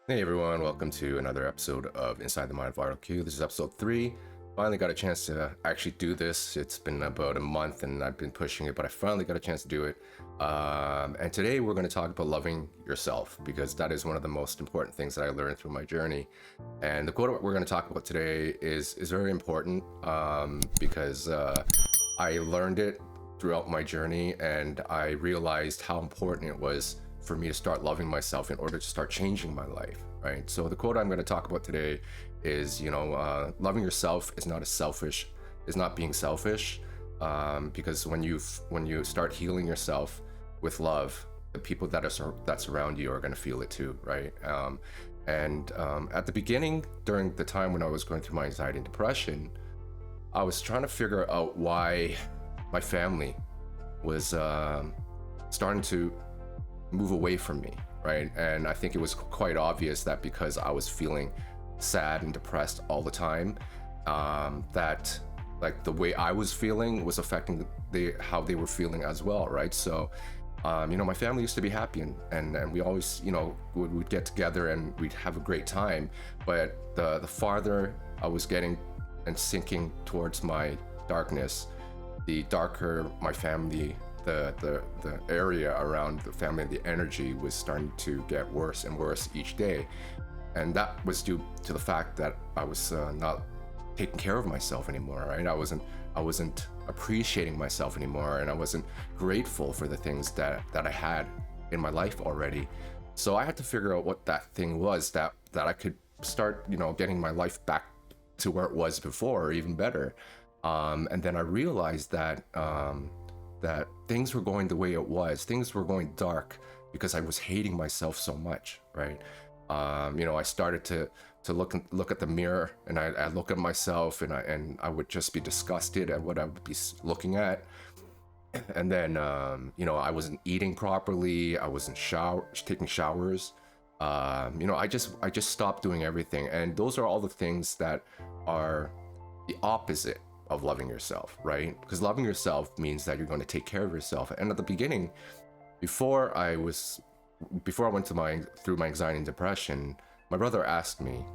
Hey everyone, welcome to another episode of Inside the Mind of RLQ. This is episode 3. Finally got a chance to actually do this. It's been about a month and I've been pushing it, but I finally got a chance to do it. And today we're going to talk about loving yourself, because that is one of the most important things that I learned through my journey. And the quote we're going to talk about today is very important because I learned it throughout my journey, and I realized how important it was for me to start loving myself in order to start changing my life, right? So the quote I'm going to talk about today is, loving yourself is not being selfish, because when you start healing yourself with love, the people that surround you are going to feel it too, right? At the beginning, during the time when I was going through my anxiety and depression, I was trying to figure out why my family was starting to move away from me, right? And I think it was quite obvious that because I was feeling sad and depressed all the time, that like the way I was feeling was affecting how they were feeling as well, right? So my family used to be happy, and we always would get together and we'd have a great time. But the farther I was getting and sinking towards my darkness, the darker my family, the area around the family, and the energy was starting to get worse and worse each day. And that was due to the fact that I was not taking care of myself anymore, right? I wasn't appreciating myself anymore, and I wasn't grateful for the things that I had in my life already. So I had to figure out what that thing was that I could start, getting my life back to where it was before, or even better. And then I realized that that things were going the way it was. Things were going dark because I was hating myself so much, right? I started to look at the mirror, and I look at myself, and I would just be disgusted at what I would be looking at. And then I wasn't eating properly. I wasn't taking showers. I just stopped doing everything, and those are all the things that are the opposite of loving yourself, right? Because loving yourself means that you're going to take care of yourself. And at the beginning, before I went through my anxiety and depression, my brother asked me,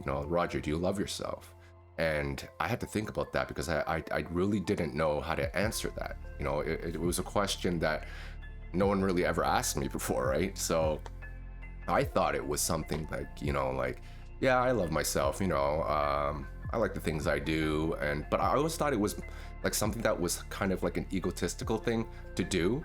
Roger, do you love yourself? And I had to think about that, because I really didn't know how to answer that. It was a question that no one really ever asked me before, right? So I thought it was something like, yeah, I love myself, I like the things I do, but I always thought it was like something that was kind of like an egotistical thing to do,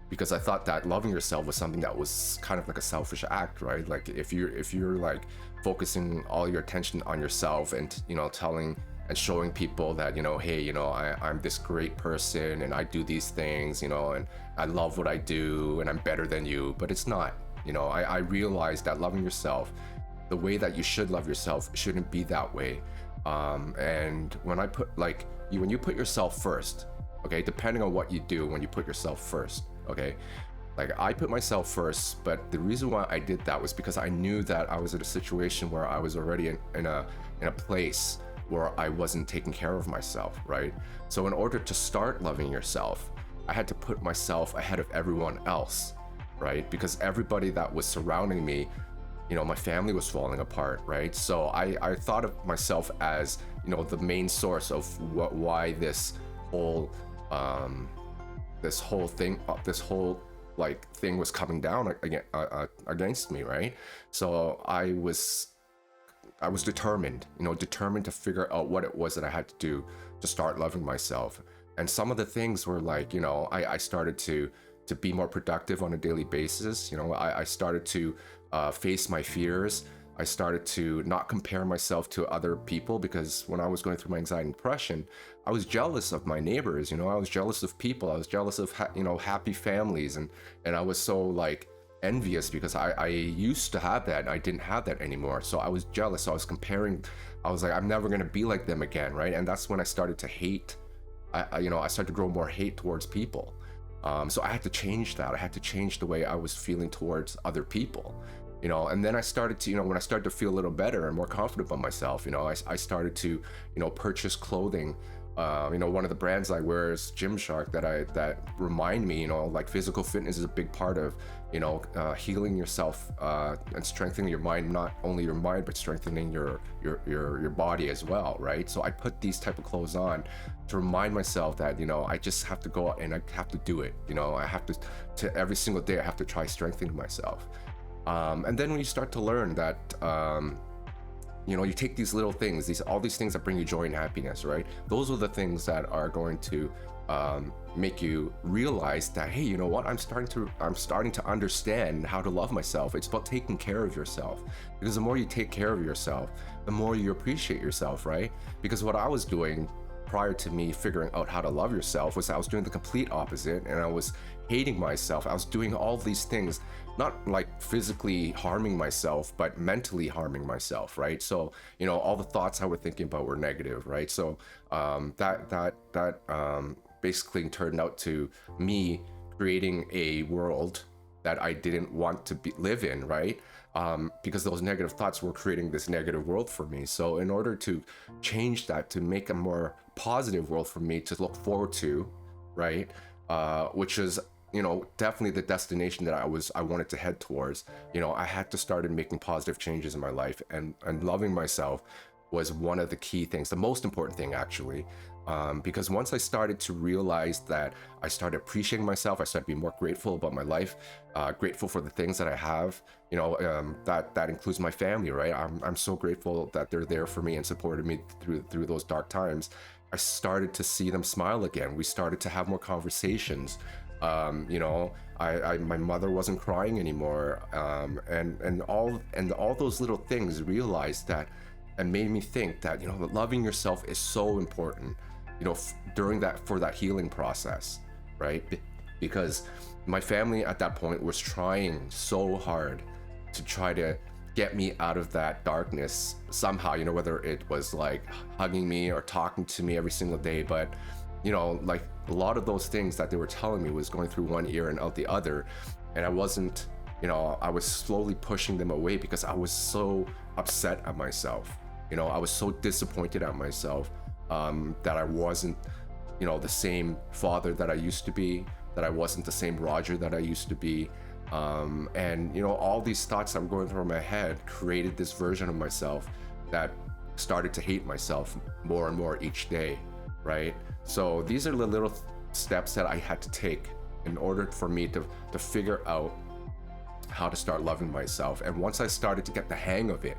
because I thought that loving yourself was something that was kind of like a selfish act, right? Like if you're like focusing all your attention on yourself and telling and showing people that hey, I'm this great person and I do these things, and I love what I do and I'm better than you, but it's not. I realized that loving yourself, the way that you should love yourself, shouldn't be that way. And when you put yourself first, okay, depending on what you do when you put yourself first, okay, like I put myself first, but the reason why I did that was because I knew that I was in a situation where I was already in a place where I wasn't taking care of myself, right? So in order to start loving yourself, I had to put myself ahead of everyone else, right? Because everybody that was surrounding me, my family was falling apart, right? So I thought of myself as, the main source of why this whole thing was coming down against me, right? So I was determined to figure out what it was that I had to do to start loving myself. And some of the things were like, I started to be more productive on a daily basis. I started to face my fears. I started to not compare myself to other people, because when I was going through my anxiety and depression, I was jealous of my neighbors. I was jealous of people. I was jealous of happy families, and I was so like envious because I used to have that and I didn't have that anymore. So I was jealous. So I was comparing. I was like, I'm never gonna be like them again, right? And that's when I started to hate. I started to grow more hate towards people. So I had to change that. I had to change the way I was feeling towards other people, and then I started to, when I started to feel a little better and more confident about myself, I started to, purchase clothing. One of the brands I wear is Gymshark that remind me, like physical fitness is a big part of, healing yourself and strengthening your mind, not only your mind but strengthening your body as well, right? So I put these type of clothes on to remind myself that I just have to go out and I have to do it. I have to every single day I have to try strengthening myself. And then when you start to learn that you take these little things, all these things that bring you joy and happiness, right? Those are the things that are going to make you realize that, hey, you know what? I'm starting to understand how to love myself. It's about taking care of yourself, because the more you take care of yourself, the more you appreciate yourself, right? Because what I was doing prior to me figuring out how to love yourself was I was doing the complete opposite, and I was hating myself. I was doing all these things, not like physically harming myself, but mentally harming myself, right? So all the thoughts I was thinking about were negative, right? So that basically turned out to me creating a world that I didn't want to live in, right? Because those negative thoughts were creating this negative world for me. So in order to change that, to make a more positive world for me to look forward to, right? Which is, definitely the destination that I wanted to head towards. I had to start making positive changes in my life, and loving myself was one of the key things, the most important thing actually. Because once I started to realize that, I started appreciating myself, I started being more grateful about my life, grateful for the things that I have, that includes my family, right? I'm so grateful that they're there for me and supported me through those dark times. I started to see them smile again. We started to have more conversations. My mother wasn't crying anymore, and all those little things realized that, and made me think that that loving yourself is so important, for that healing process, right? Because my family at that point was trying so hard to try to get me out of that darkness somehow, whether it was like hugging me or talking to me every single day, but like a lot of those things that they were telling me was going through one ear and out the other, and I wasn't, I was slowly pushing them away because I was so upset at myself. I was so disappointed at myself, that I wasn't, the same father that I used to be, that I wasn't the same Roger that I used to be. And all these thoughts I'm going through my head created this version of myself that started to hate myself more and more each day, right? So these are the little steps that I had to take in order for me to figure out how to start loving myself. And once I started to get the hang of it,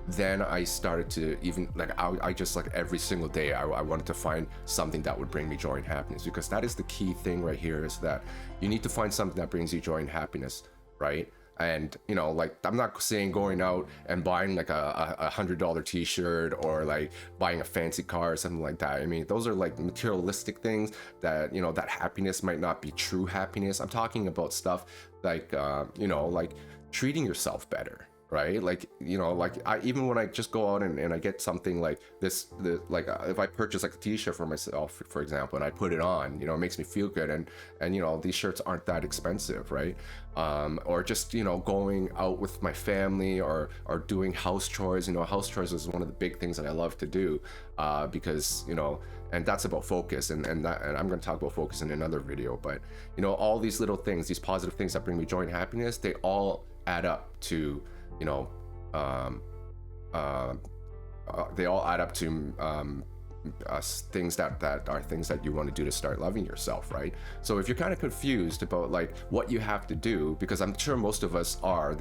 then I started to even I just every single day I wanted to find something that would bring me joy and happiness, because that is the key thing right here, is that you need to find something that brings you joy and happiness, right? And I'm not saying going out and buying a $100 t-shirt or buying a fancy car or something like that. I mean, those are materialistic things that that happiness might not be true happiness. I'm talking about stuff like treating yourself better, right? Even when I just go out and I get something like this, if I purchase a t-shirt for myself, for example, and I put it on, it makes me feel good, and these shirts aren't that expensive, right? Or just going out with my family, or doing house chores. House chores is one of the big things that I love to do, because and that's about focus, and I'm going to talk about focus in another video. But all these little things, these positive things that bring me joy and happiness, they all add up to they all add up to things that are things that you want to do to start loving yourself, right? So if you're kind of confused about what you have to do, because I'm sure most of us are,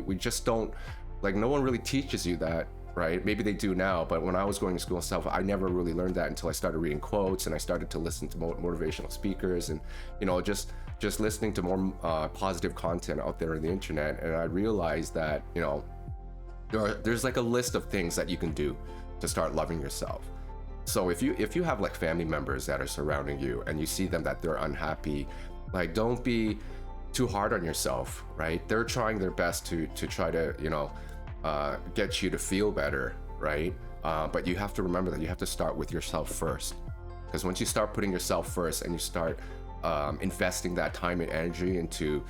we just don't, no one really teaches you that, right? Maybe they do now, but when I was going to school and stuff, I never really learned that until I started reading quotes, and I started to listen to motivational speakers, and just listening to more positive content out there on the internet. And I realized that there's a list of things that you can do to start loving yourself. So if you have family members that are surrounding you, and you see them that they're unhappy, don't be too hard on yourself, right? They're trying their best to try to get you to feel better, right? But you have to remember that you have to start with yourself first, because once you start putting yourself first, and you start investing that time and energy into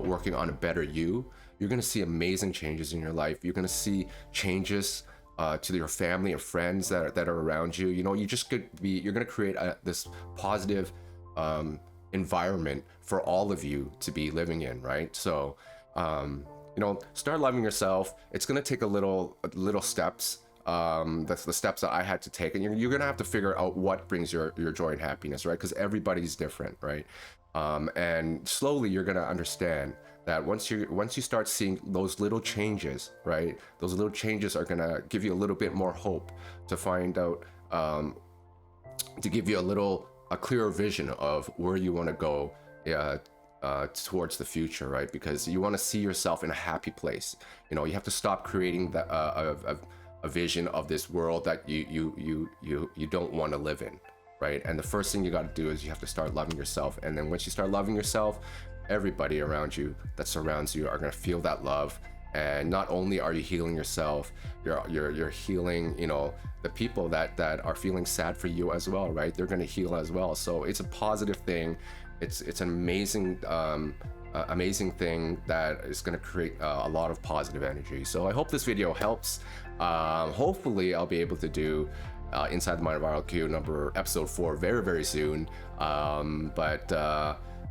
working on a better you're going to see amazing changes in your life. You're going to see changes to your family and friends that are around you. You're going to create this positive environment for all of you to be living in, right? So you know, start loving yourself. It's gonna take a little steps. That's the steps that I had to take, and you're gonna have to figure out what brings your joy and happiness, right? Because everybody's different, right? And slowly you're gonna understand that once you start seeing those little changes, right? Those little changes are gonna give you a little bit more hope to find out, to give you a clearer vision of where you want to go towards the future, right? Because you want to see yourself in a happy place. You know, you have to stop creating a vision of this world that you don't want to live in, right? And the first thing you got to do is you have to start loving yourself. And then once you start loving yourself, everybody around you that surrounds you are going to feel that love. And not only are you healing yourself, you're healing, you know, the people that are feeling sad for you as well, right? They're going to heal as well. So it's a positive thing. It's an amazing amazing thing that is going to create a lot of positive energy. So I hope this video helps. Hopefully I'll be able to do Inside the Mind of RLQ episode 4 very soon.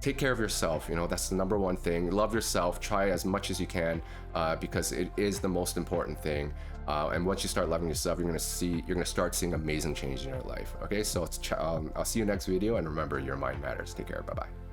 Take care of yourself. You know, that's the number one thing. Love yourself. Try as much as you can, because it is the most important thing. And once you start loving yourself, you're gonna start seeing amazing change in your life. Okay, so I'll see you next video, and remember, your mind matters. Take care. Bye bye.